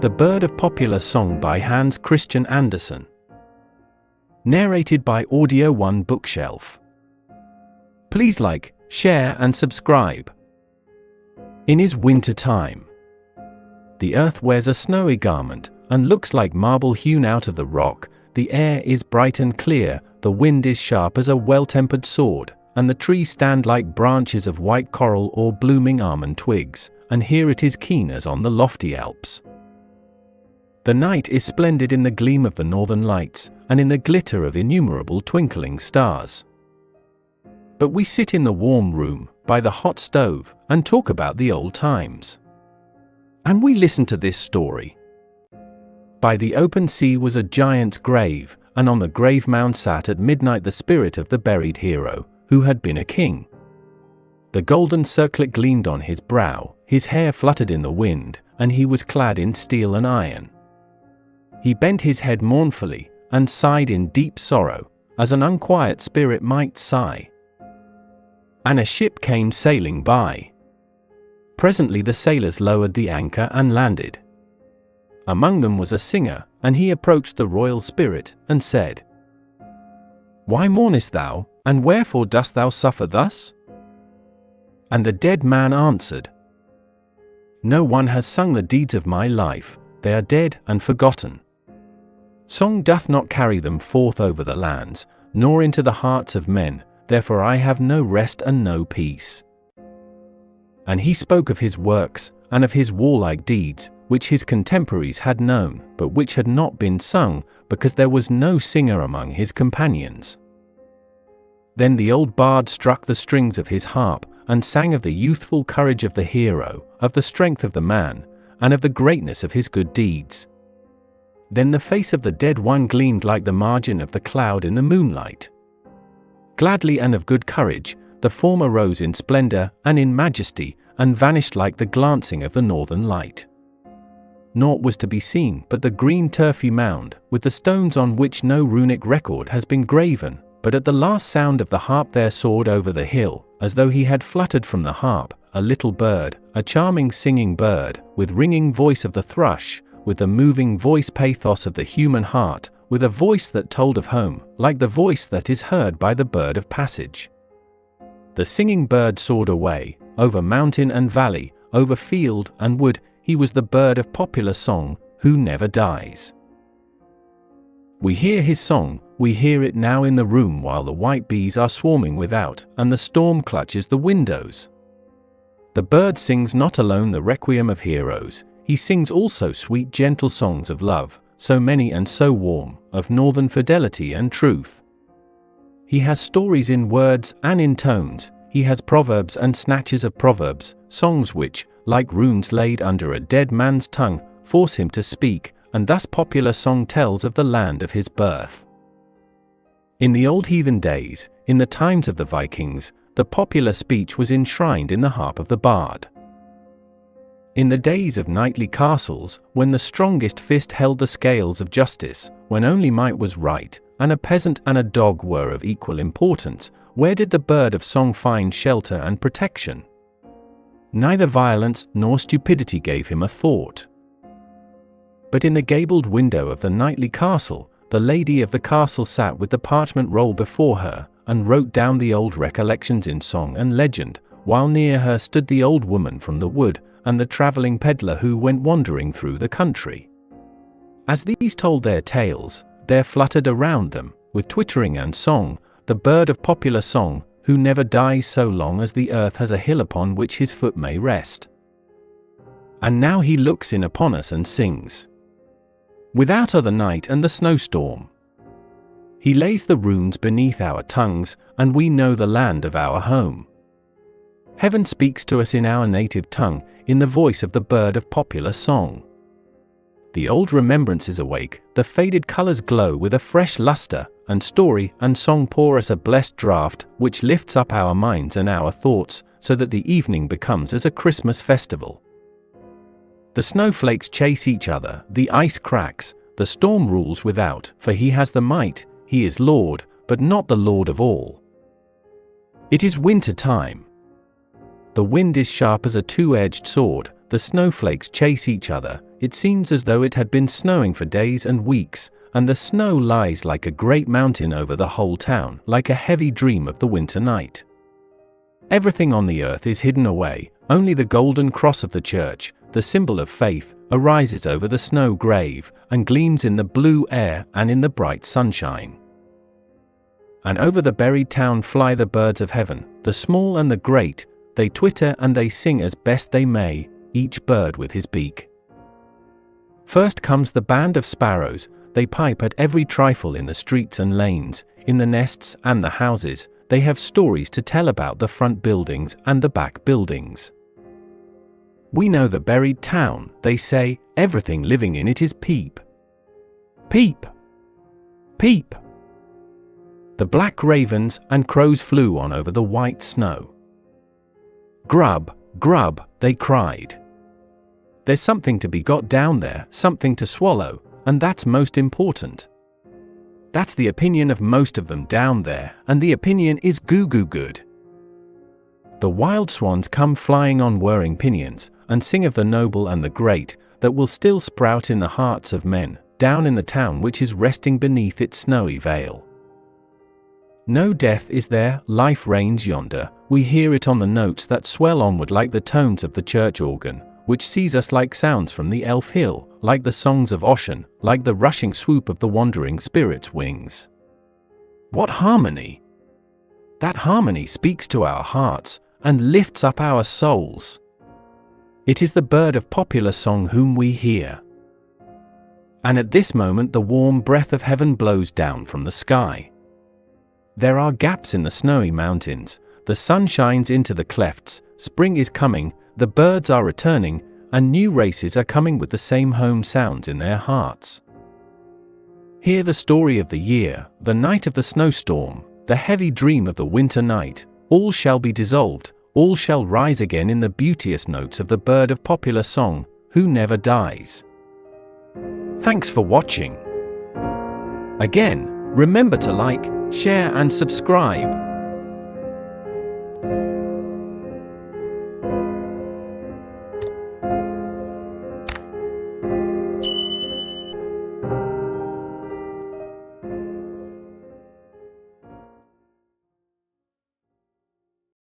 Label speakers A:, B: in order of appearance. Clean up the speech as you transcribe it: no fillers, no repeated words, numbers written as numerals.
A: The Bird of Popular Song by Hans Christian Andersen. Narrated by Audio One Bookshelf. Please like, share and subscribe. In his winter time, the earth wears a snowy garment, and looks like marble hewn out of the rock. The air is bright and clear, the wind is sharp as a well-tempered sword, and the trees stand like branches of white coral or blooming almond twigs, and here it is keen as on the lofty Alps. The night is splendid in the gleam of the northern lights, and in the glitter of innumerable twinkling stars. But we sit in the warm room, by the hot stove, and talk about the old times. And we listen to this story. By the open sea was a giant's grave, and on the grave mound sat at midnight the spirit of the buried hero, who had been a king. The golden circlet gleamed on his brow, his hair fluttered in the wind, and he was clad in steel and iron. He bent his head mournfully, and sighed in deep sorrow, as an unquiet spirit might sigh. And a ship came sailing by. Presently the sailors lowered the anchor and landed. Among them was a singer, and he approached the royal spirit, and said, "Why mournest thou, and wherefore dost thou suffer thus?" And the dead man answered, "No one has sung the deeds of my life, they are dead and forgotten. Song doth not carry them forth over the lands, nor into the hearts of men, therefore I have no rest and no peace." And he spoke of his works, and of his warlike deeds, which his contemporaries had known, but which had not been sung, because there was no singer among his companions. Then the old bard struck the strings of his harp, and sang of the youthful courage of the hero, of the strength of the man, and of the greatness of his good deeds. Then the face of the dead one gleamed like the margin of the cloud in the moonlight. Gladly and of good courage, the former rose in splendor and in majesty, and vanished like the glancing of the northern light. Naught was to be seen but the green turfy mound, with the stones on which no runic record has been graven, but at the last sound of the harp there soared over the hill, as though he had fluttered from the harp, a little bird, a charming singing bird, with ringing voice of the thrush, with the moving voice pathos of the human heart, with a voice that told of home, like the voice that is heard by the bird of passage. The singing bird soared away, over mountain and valley, over field and wood. He was the bird of popular song, who never dies. We hear his song, we hear it now in the room while the white bees are swarming without, and the storm clutches the windows. The bird sings not alone the requiem of heroes, he sings also sweet gentle songs of love, so many and so warm, of northern fidelity and truth. He has stories in words and in tones, he has proverbs and snatches of proverbs, songs which, like runes laid under a dead man's tongue, force him to speak, and thus popular song tells of the land of his birth. In the old heathen days, in the times of the Vikings, the popular speech was enshrined in the harp of the bard. In the days of knightly castles, when the strongest fist held the scales of justice, when only might was right, and a peasant and a dog were of equal importance, where did the bird of song find shelter and protection? Neither violence nor stupidity gave him a thought. But in the gabled window of the knightly castle, the lady of the castle sat with the parchment roll before her, and wrote down the old recollections in song and legend, while near her stood the old woman from the wood, and the travelling peddler who went wandering through the country. As these told their tales, there fluttered around them, with twittering and song, the bird of popular song, who never dies so long as the earth has a hill upon which his foot may rest. And now he looks in upon us and sings. Without are the night and the snowstorm. He lays the runes beneath our tongues, and we know the land of our home. Heaven speaks to us in our native tongue, in the voice of the bird of popular song. The old remembrances awake, the faded colors glow with a fresh luster, and story and song pour us a blessed draught, which lifts up our minds and our thoughts, so that the evening becomes as a Christmas festival. The snowflakes chase each other, the ice cracks, the storm rules without, for he has the might, he is Lord, but not the Lord of all. It is winter time. The wind is sharp as a two-edged sword, the snowflakes chase each other. It seems as though it had been snowing for days and weeks, and the snow lies like a great mountain over the whole town, like a heavy dream of the winter night. Everything on the earth is hidden away, only the golden cross of the church, the symbol of faith, arises over the snow grave, and gleams in the blue air and in the bright sunshine. And over the buried town fly the birds of heaven, the small and the great, they twitter and they sing as best they may, each bird with his beak. First comes the band of sparrows, they pipe at every trifle in the streets and lanes, in the nests and the houses, they have stories to tell about the front buildings and the back buildings. We know the buried town, they say, everything living in it is peep. Peep! Peep! The black ravens and crows flew on over the white snow. Grub, grub, they cried. There's something to be got down there, something to swallow, and that's most important. That's the opinion of most of them down there, and the opinion is goo-goo good. The wild swans come flying on whirring pinions, and sing of the noble and the great, that will still sprout in the hearts of men, down in the town which is resting beneath its snowy veil. No death is there, life reigns yonder, we hear it on the notes that swell onward like the tones of the church organ, which sees us like sounds from the elf hill, like the songs of Ocean, like the rushing swoop of the wandering spirit's wings. What harmony! That harmony speaks to our hearts, and lifts up our souls. It is the bird of popular song whom we hear. And at this moment the warm breath of heaven blows down from the sky. There are gaps in the snowy mountains, the sun shines into the clefts, spring is coming, the birds are returning, and new races are coming with the same home sounds in their hearts. Hear the story of the year, the night of the snowstorm, the heavy dream of the winter night, all shall be dissolved, all shall rise again in the beauteous notes of the bird of popular song, who never dies. Thanks for watching. Again, remember to like, share and subscribe.